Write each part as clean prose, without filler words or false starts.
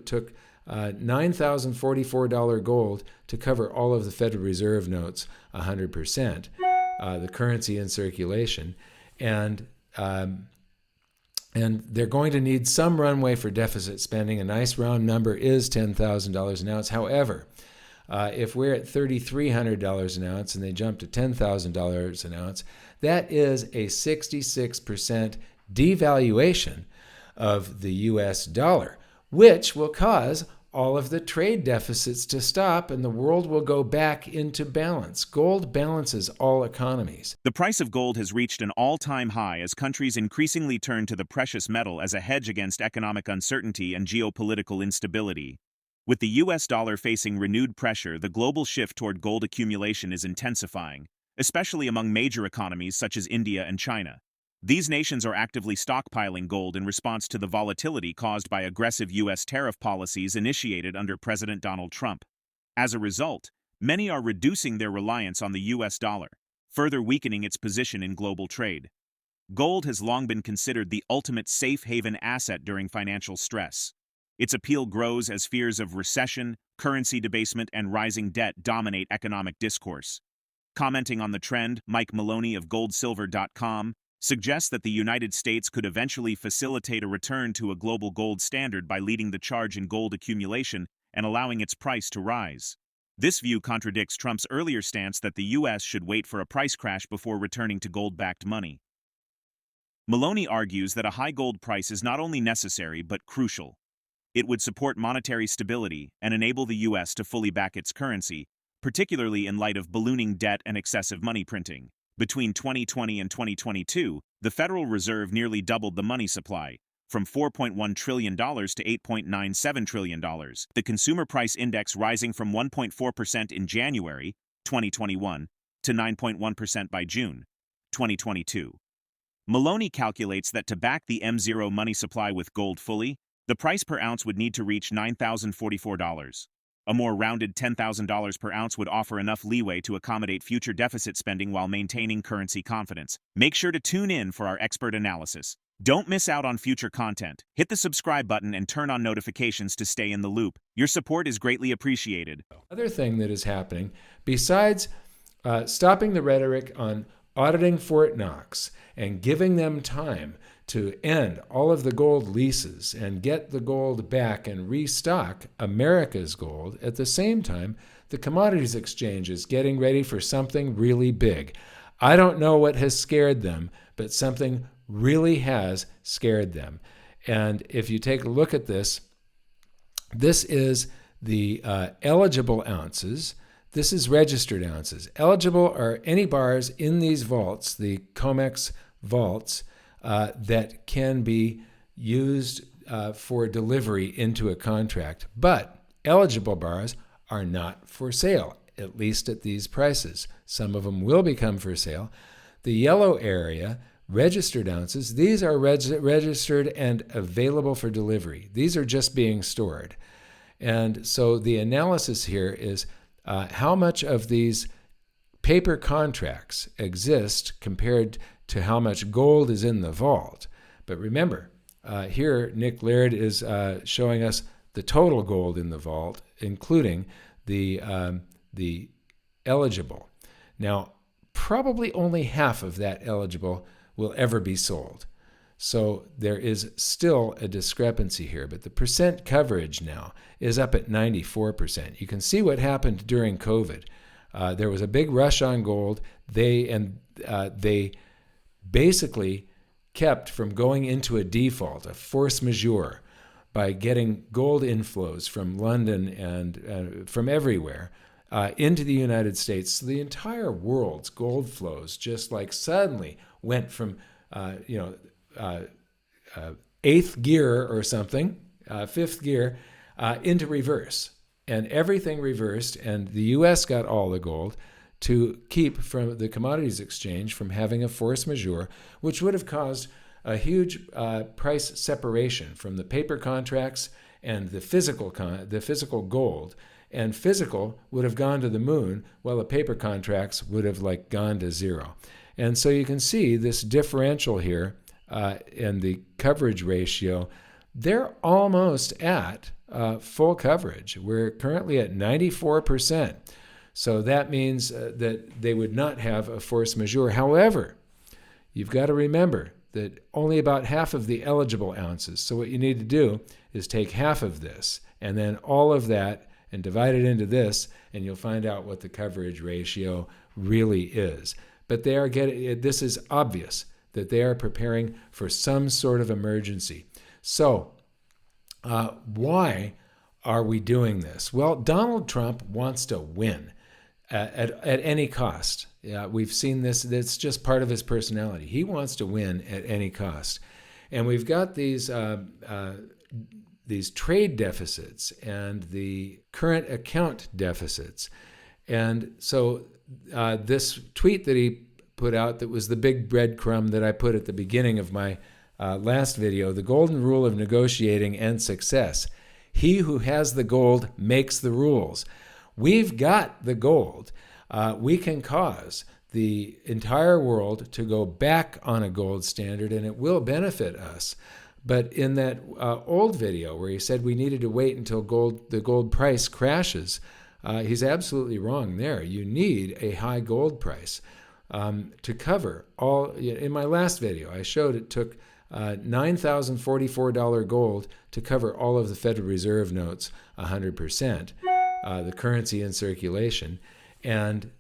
took $9,044 gold to cover all of the Federal Reserve notes, 100%, the currency in circulation. And they're going to need some runway for deficit spending. A nice round number is $10,000 an ounce. However, if we're at $3,300 an ounce and they jump to $10,000 an ounce, that is a 66% devaluation of the US dollar, which will cause all of the trade deficits to stop and the world will go back into balance. Gold balances all economies. The price of gold has reached an all-time high as countries increasingly turn to the precious metal as a hedge against economic uncertainty and geopolitical instability. With the US dollar facing renewed pressure, the global shift toward gold accumulation is intensifying, especially among major economies such as India and China. These nations are actively stockpiling gold in response to the volatility caused by aggressive U.S. tariff policies initiated under President Donald Trump. As a result, many are reducing their reliance on the U.S. dollar, further weakening its position in global trade. Gold has long been considered the ultimate safe haven asset during financial stress. Its appeal grows as fears of recession, currency debasement, and rising debt dominate economic discourse. Commenting on the trend, MikeMaloney of goldsilver.com suggests that the United States could eventually facilitate a return to a global gold standard by leading the charge in gold accumulation and allowing its price to rise. This view contradicts Trump's earlier stance that the U.S. should wait for a price crash before returning to gold-backed money. Maloney argues that a high gold price is not only necessary but crucial. It would support monetary stability and enable the U.S. to fully back its currency, particularly in light of ballooning debt and excessive money printing. Between 2020 and 2022, the Federal Reserve nearly doubled the money supply, from $4.1 trillion to $8.97 trillion, the Consumer Price Index rising from 1.4% in January 2021 to 9.1% by June 2022. Maloney calculates that to back the M0 money supply with gold fully, the price per ounce would need to reach $9,044. A more rounded $10,000 per ounce would offer enough leeway to accommodate future deficit spending while maintaining currency confidence. Make sure to tune in for our expert analysis. Don't miss out on future content. Hit the subscribe button and turn on notifications to stay in the loop. Your support is greatly appreciated. Another thing that is happening, besides stopping the rhetoric on auditing Fort Knox and giving them time to end all of the gold leases and get the gold back and restock America's gold, at the same time, the Commodities Exchange is getting ready for something really big. I don't know what has scared them, but something really has scared them. And if you take a look at this, this is the eligible ounces. This is registered ounces. Eligible are any bars in these vaults, the Comex vaults, that can be used for delivery into a contract. But eligible bars are not for sale, at least at these prices. Some of them will become for sale. The yellow area, registered ounces, these are registered and available for delivery. These are just being stored. And so the analysis here is how much of these paper contracts exist compared to how much gold is in the vault. But remember, here Nick Laird is showing us the total gold in the vault, including the eligible. Now, probably only half of that eligible will ever be sold. So there is still a discrepancy here, but the percent coverage now is up at 94%. You can see what happened during COVID. There was a big rush on gold. They basically kept from going into a default, a force majeure, by getting gold inflows from London and from everywhere into the United States. So the entire world's gold flows just like suddenly went from eighth gear or something, fifth gear, into reverse. And everything reversed, and the U.S. got all the gold to keep from the Commodities Exchange from having a force majeure, which would have caused a huge price separation from the paper contracts and the physical gold. And physical would have gone to the moon, while the paper contracts would have gone to zero. And so you can see this differential here and the coverage ratio. They're almost at full coverage. We're currently at 94%. So that means that they would not have a force majeure. However, you've got to remember that only about half of the eligible ounces. So what you need to do is take half of this and then all of that and divide it into this, and you'll find out what the coverage ratio really is. But they are this is obvious that they are preparing for some sort of emergency. So why are we doing this? Well, Donald Trump wants to win at any cost. We've seen this. It's just part of his personality. He wants to win at any cost. And we've got these trade deficits and the current account deficits. And so this tweet that he put out, that was the big breadcrumb that I put at the beginning of my last video, the golden rule of negotiating and success. He who has the gold makes the rules. We've got the gold. We can cause the entire world to go back on a gold standard, and it will benefit us. But in that old video where he said we needed to wait until the gold price crashes, he's absolutely wrong there. You need a high gold price to cover all. In my last video, I showed it took $9,044 gold to cover all of the Federal Reserve notes 100%, the currency in circulation. And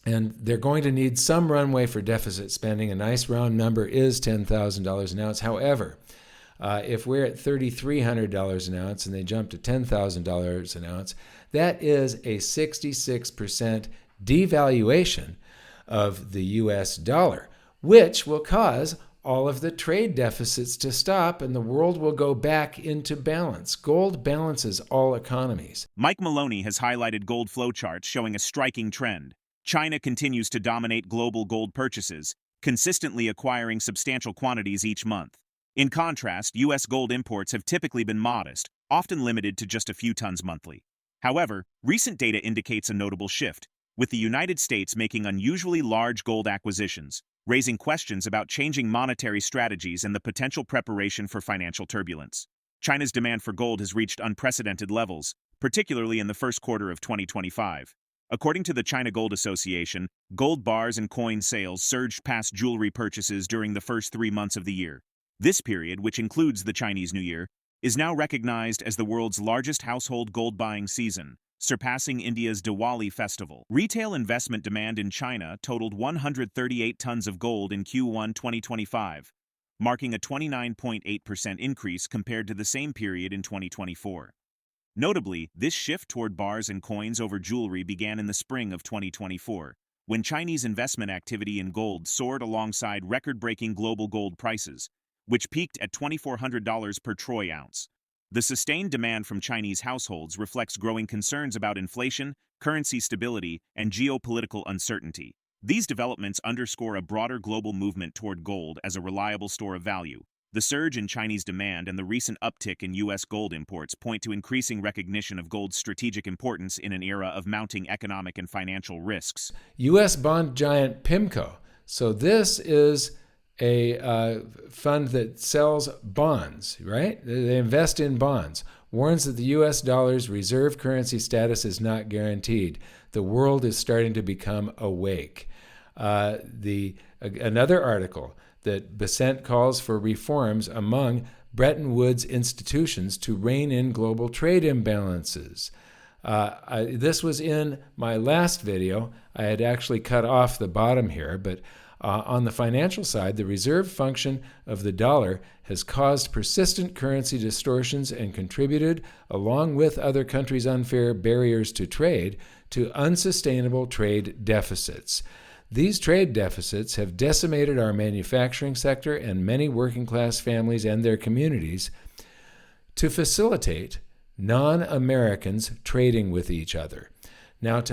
they're going to need some runway for deficit spending. A nice round number is $10,000 an ounce. However, if we're at $3,300 an ounce and they jump to $10,000 an ounce, that is a 66% devaluation of the US dollar, which will cause all of the trade deficits to stop and the world will go back into balance. Gold balances all economies. MikeMaloney has highlighted gold flow charts showing a striking trend. China continues to dominate global gold purchases, consistently acquiring substantial quantities each month. In contrast, U.S. gold imports have typically been modest, often limited to just a few tons monthly. However, recent data indicates a notable shift, with the United States making unusually large gold acquisitions, raising questions about changing monetary strategies and the potential preparation for financial turbulence. China's demand for gold has reached unprecedented levels, particularly in the first quarter of 2025. According to the China Gold Association, gold bars and coin sales surged past jewelry purchases during the first 3 months of the year. This period, which includes the Chinese New Year, is now recognized as the world's largest household gold buying season, surpassing India's Diwali festival. Retail investment demand in China totaled 138 tons of gold in Q1 2025, marking a 29.8% increase compared to the same period in 2024. Notably, this shift toward bars and coins over jewelry began in the spring of 2024, when Chinese investment activity in gold soared alongside record-breaking global gold prices, which peaked at $2,400 per troy ounce. The sustained demand from Chinese households reflects growing concerns about inflation, currency stability, and geopolitical uncertainty. These developments underscore a broader global movement toward gold as a reliable store of value. The surge in Chinese demand and the recent uptick in U.S. gold imports point to increasing recognition of gold's strategic importance in an era of mounting economic and financial risks. U.S. bond giant PIMCO. So this is a fund that sells bonds, right? They invest in bonds. Warns that the U.S. dollar's reserve currency status is not guaranteed. The world is starting to become awake. Another article that Besant calls for reforms among Bretton Woods institutions to rein in global trade imbalances. This was in my last video. I had actually cut off the bottom here, but on the financial side, the reserve function of the dollar has caused persistent currency distortions and contributed, along with other countries' unfair barriers to trade, to unsustainable trade deficits. These trade deficits have decimated our manufacturing sector and many working-class families and their communities to facilitate non-Americans trading with each other. Now,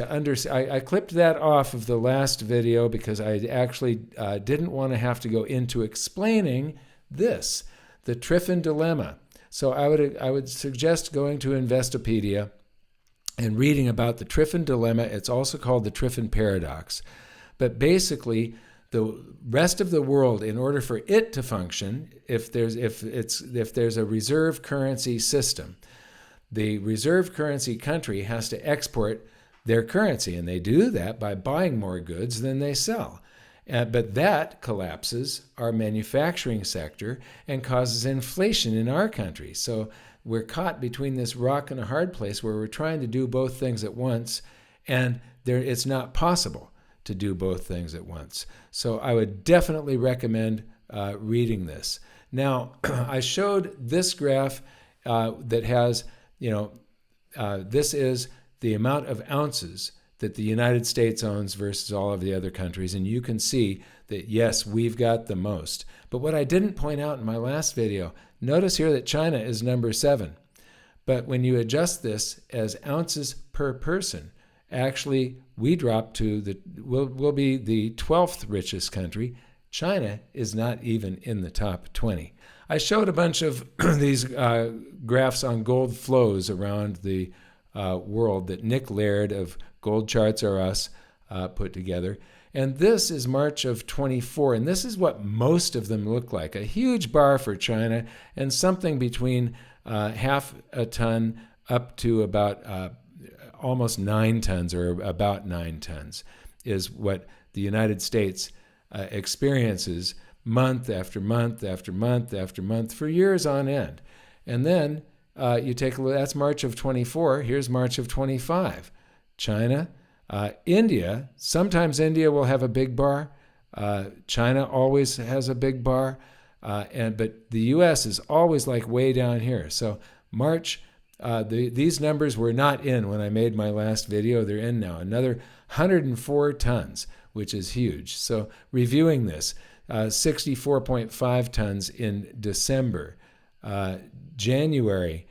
I clipped that off of the last video because I actually didn't want to have to go into explaining this, the Triffin dilemma. So I would suggest going to Investopedia and reading about the Triffin dilemma. It's also called the Triffin paradox. But basically, the rest of the world, in order for it to function, if there's a reserve currency system, the reserve currency country has to export their currency, and they do that by buying more goods than they sell. But that collapses our manufacturing sector and causes inflation in our country. So we're caught between this rock and a hard place where we're trying to do both things at once, and it's not possible to do both things at once. So I would definitely recommend reading this. Now, I showed this graph that has, this is the amount of ounces that the United States owns versus all of the other countries. And you can see that, yes, we've got the most. But what I didn't point out in my last video, notice here that China is number 7. But when you adjust this as ounces per person, actually we drop to we'll be the 12th richest country. China is not even in the top 20. I showed a bunch of these graphs on gold flows around the world that Nick Laird of Gold Charts R Us put together. And this is March of 24, and this is what most of them look like. A huge bar for China, and something between half a ton up to about almost 9 tons, or about 9 tons, is what the United States experiences month after month after month after month for years on end. And then you take a look, that's March of 24, here's March of 25. China, India, sometimes India will have a big bar. China always has a big bar. But the U.S. is always like way down here. So March, these numbers were not in when I made my last video. They're in now. Another 104 tons, which is huge. So reviewing this, 64.5 tons in December. January,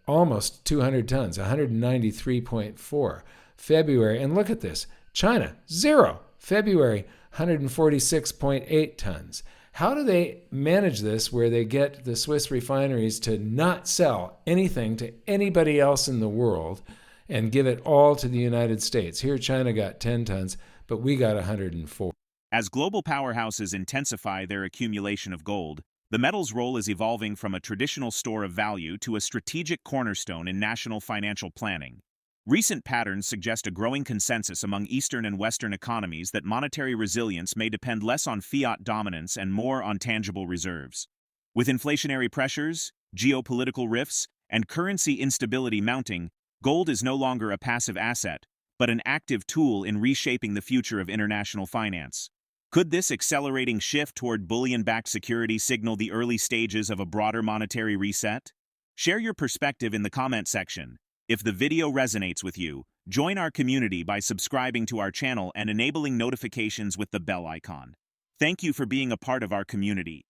almost 200 tons, 193.4. February, and look at this, China, 0. February, 146.8 tons. How do they manage this where they get the Swiss refineries to not sell anything to anybody else in the world and give it all to the United States? Here, China got 10 tons, but we got 104. As global powerhouses intensify their accumulation of gold, the metal's role is evolving from a traditional store of value to a strategic cornerstone in national financial planning. Recent patterns suggest a growing consensus among Eastern and Western economies that monetary resilience may depend less on fiat dominance and more on tangible reserves. With inflationary pressures, geopolitical rifts, and currency instability mounting, gold is no longer a passive asset, but an active tool in reshaping the future of international finance. Could this accelerating shift toward bullion-backed security signal the early stages of a broader monetary reset? Share your perspective in the comment section. If the video resonates with you, join our community by subscribing to our channel and enabling notifications with the bell icon. Thank you for being a part of our community.